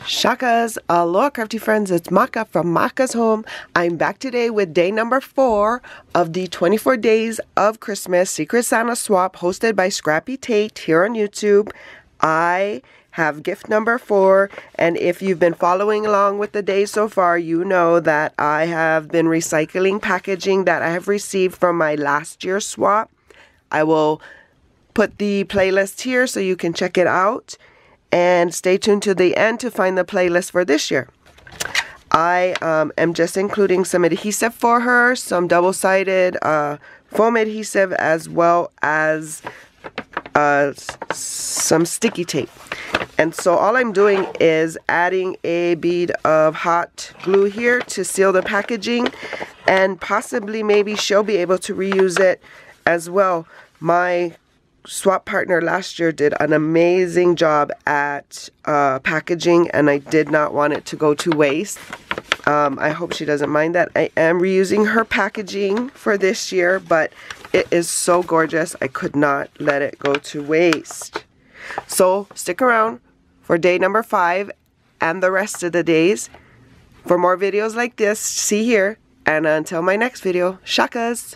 Shakas, aloha crafty friends, it's Maka from Makaz Home. I'm back today with day number 4 of the 24 Days of Christmas Secret Santa Swap hosted by Scrappy Tate here on YouTube. I have gift number 4, and if you've been following along with the days so far, you know that I have been recycling packaging that I have received from my last year's swap. I will put the playlist here so you can check it out. And stay tuned to the end to find the playlist for this year. I am just including some adhesive for her, some double-sided foam adhesive, as well as some sticky tape. And so all I'm doing is adding a bead of hot glue here to seal the packaging, and possibly maybe she'll be able to reuse it as well. My swap partner last year did an amazing job at packaging, and I did not want it to go to waste. I hope she doesn't mind that. I am reusing her packaging for this year, but it is so gorgeous I could not let it go to waste. So stick around for day number 5 and the rest of the days for more videos like this. See here, and until my next video, shakas!